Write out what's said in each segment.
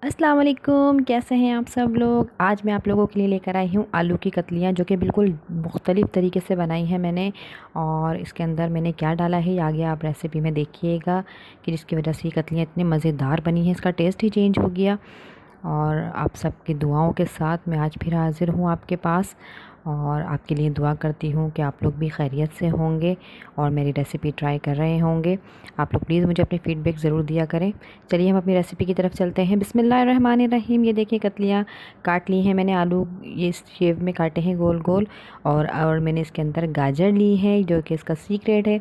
अस्सलाम वालेकुम, कैसे हैं आप सब लोग। आज मैं आप लोगों के लिए लेकर आई हूँ आलू की कतलियाँ, जो कि बिल्कुल मुख्तलिफ़ तरीके से बनाई हैं मैंने। और इसके अंदर मैंने क्या डाला है ये आगे आप रेसिपी में देखिएगा, कि जिसकी वजह से ये कतलियाँ इतनी मज़ेदार बनी हैं, इसका टेस्ट ही चेंज हो गया। और आप सबकी दुआओं के साथ मैं आज फिर हाज़िर हूँ आपके पास, और आपके लिए दुआ करती हूँ कि आप लोग भी खैरियत से होंगे और मेरी रेसिपी ट्राई कर रहे होंगे। आप लोग प्लीज़ मुझे अपनी फ़ीडबैक ज़रूर दिया करें। चलिए हम अपनी रेसिपी की तरफ चलते हैं। बिस्मिल्लाहिर्रहमानिर्रहीम। ये देखिए कतलियाँ काट ली हैं मैंने, आलू ये इस शेप में काटे हैं गोल गोल। और मैंने इसके अंदर गाजर ली है, जो कि इसका सीक्रेट है।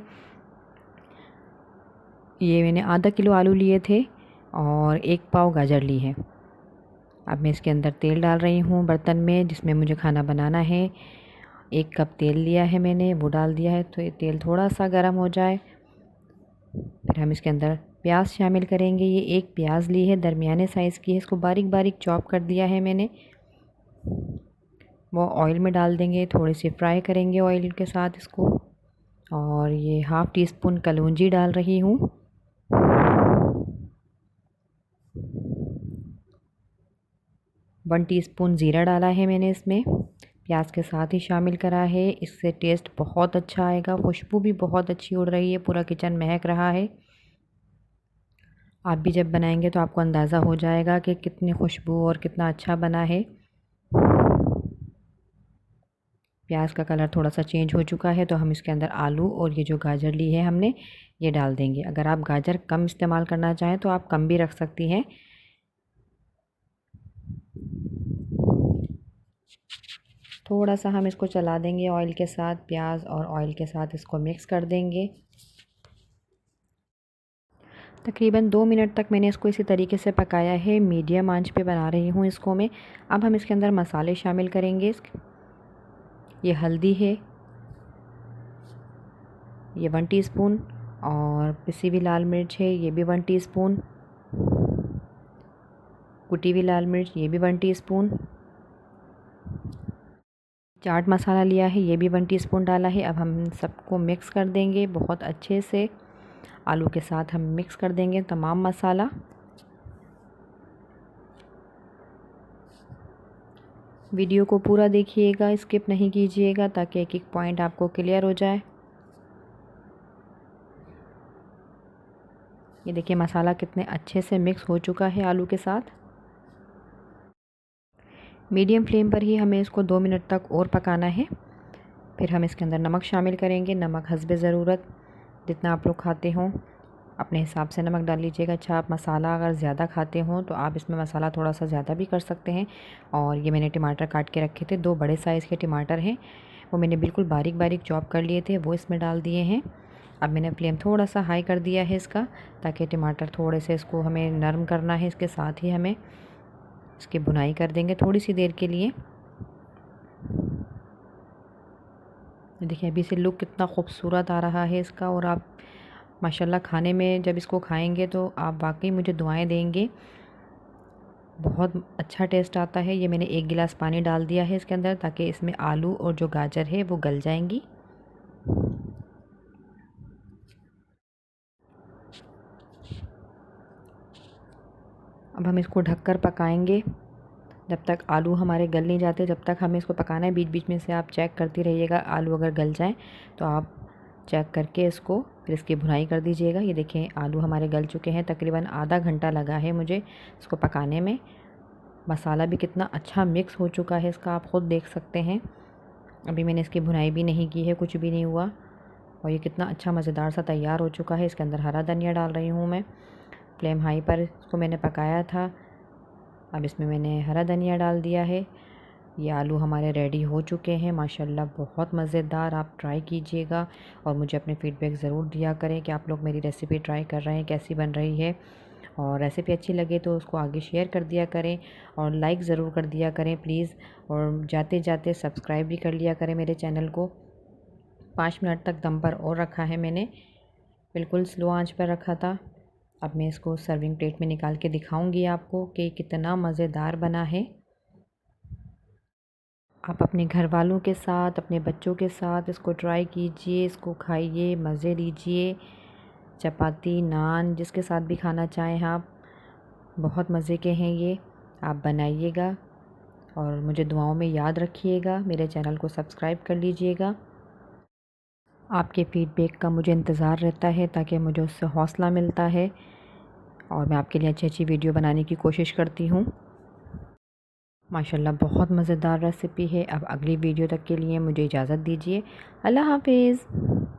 ये मैंने आधा किलो आलू लिए थे और 1 पाव गाजर ली है। अब मैं इसके अंदर तेल डाल रही हूँ बर्तन में जिसमें मुझे खाना बनाना है। 1 कप तेल लिया है मैंने, वो डाल दिया है। तो ये तेल थोड़ा सा गर्म हो जाए, फिर हम इसके अंदर प्याज शामिल करेंगे। ये 1 प्याज ली है, दरमियाने साइज़ की है, इसको बारीक बारीक चॉप कर दिया है मैंने। वो ऑयल में डाल देंगे, थोड़ी सी फ्राई करेंगे ऑयल के साथ इसको। और ये हाफ़ टी स्पून कलौंजी डाल रही हूँ। 1 टीस्पून ज़ीरा डाला है मैंने इसमें, प्याज के साथ ही शामिल करा है। इससे टेस्ट बहुत अच्छा आएगा, खुशबू भी बहुत अच्छी उड़ रही है, पूरा किचन महक रहा है। आप भी जब बनाएंगे तो आपको अंदाज़ा हो जाएगा कि कितनी खुशबू और कितना अच्छा बना है। प्याज का कलर थोड़ा सा चेंज हो चुका है, तो हम इसके अंदर आलू और ये जो गाजर ली है हमने, ये डाल देंगे। अगर आप गाजर कम इस्तेमाल करना चाहें तो आप कम भी रख सकती हैं। थोड़ा सा हम इसको चला देंगे ऑयल के साथ, प्याज और ऑयल के साथ इसको मिक्स कर देंगे। तकरीबन 2 मिनट तक मैंने इसको इसी तरीके से पकाया है, मीडियम आंच पे बना रही हूँ इसको मैं। अब हम इसके अंदर मसाले शामिल करेंगे। ये हल्दी है, ये 1 टीस्पून। और पिसी हुई लाल मिर्च है, ये भी 1 टीस्पून। कुटी हुई लाल मिर्च, ये भी 1 टीस्पून। चाट मसाला लिया है, ये भी 1 टीस्पून डाला है। अब हम सबको मिक्स कर देंगे बहुत अच्छे से। आलू के साथ हम मिक्स कर देंगे तमाम मसाला। वीडियो को पूरा देखिएगा, स्किप नहीं कीजिएगा, ताकि एक एक पॉइंट आपको क्लियर हो जाए। ये देखिए मसाला कितने अच्छे से मिक्स हो चुका है आलू के साथ। मीडियम फ्लेम पर ही हमें इसको 2 मिनट तक और पकाना है। फिर हम इसके अंदर नमक शामिल करेंगे, नमक हस्बे ज़रूरत, जितना आप लोग खाते हों अपने हिसाब से नमक डाल लीजिएगा। अच्छा, आप मसाला अगर ज़्यादा खाते हों तो आप इसमें मसाला थोड़ा सा ज़्यादा भी कर सकते हैं। और ये मैंने टमाटर काट के रखे थे, 2 बड़े साइज़ के टमाटर हैं, वो मैंने बिल्कुल बारीक बारीक चॉप कर लिए थे, वो इसमें डाल दिए हैं। अब मैंने फ्लेम थोड़ा सा हाई कर दिया है इसका, ताकि टमाटर थोड़े से इसको हमें नरम करना है। इसके साथ ही हमें इसकी भुनाई कर देंगे थोड़ी सी देर के लिए। देखिए अभी से लुक कितना खूबसूरत आ रहा है इसका। और आप माशाल्लाह खाने में जब इसको खाएंगे तो आप वाकई मुझे दुआएं देंगे, बहुत अच्छा टेस्ट आता है। ये मैंने 1 गिलास पानी डाल दिया है इसके अंदर, ताकि इसमें आलू और जो गाजर है वो गल जाएंगी। अब हम इसको ढककर पकाएंगे जब तक आलू हमारे गल नहीं जाते, जब तक हमें इसको पकाना है। बीच बीच में से आप चेक करती रहिएगा, आलू अगर गल जाएं तो आप चेक करके इसको फिर इसकी भुनाई कर दीजिएगा। ये देखें आलू हमारे गल चुके हैं, तकरीबन आधा घंटा लगा है मुझे इसको पकाने में। मसाला भी कितना अच्छा मिक्स हो चुका है इसका, आप ख़ुद देख सकते हैं। अभी मैंने इसकी भुनाई भी नहीं की है, कुछ भी नहीं हुआ। और ये कितना अच्छा मज़ेदार सा तैयार हो चुका है। इसके अंदर हरा धनिया डाल रही हूँ मैं, फ्लेम हाई पर इसको मैंने पकाया था। अब इसमें मैंने हरा धनिया डाल दिया है। ये आलू हमारे रेडी हो चुके हैं माशाल्लाह, बहुत मज़ेदार। आप ट्राई कीजिएगा और मुझे अपने फ़ीडबैक ज़रूर दिया करें कि आप लोग मेरी रेसिपी ट्राई कर रहे हैं, कैसी बन रही है। और रेसिपी अच्छी लगे तो उसको आगे शेयर कर दिया करें और लाइक ज़रूर कर दिया करें प्लीज़। और जाते जाते सब्सक्राइब भी कर लिया करें मेरे चैनल को। 5 मिनट तक दम पर और रखा है मैंने, बिल्कुल स्लो आंच पर रखा था। अब मैं इसको सर्विंग प्लेट में निकाल के दिखाऊंगी आपको कि कितना मज़ेदार बना है। आप अपने घर वालों के साथ, अपने बच्चों के साथ इसको ट्राई कीजिए, इसको खाइए, मज़े लीजिए। चपाती, नान, जिसके साथ भी खाना चाहें आप, बहुत मज़े के हैं ये, आप बनाइएगा और मुझे दुआओं में याद रखिएगा। मेरे चैनल को सब्सक्राइब कर लीजिएगा। आपके फ़ीडबैक का मुझे इंतज़ार रहता है ताकि मुझे उससे हौसला मिलता है और मैं आपके लिए अच्छी अच्छी वीडियो बनाने की कोशिश करती हूँ। माशाल्लाह बहुत मज़ेदार रेसिपी है। अब अगली वीडियो तक के लिए मुझे इजाज़त दीजिए। अल्लाह हाफ़िज़।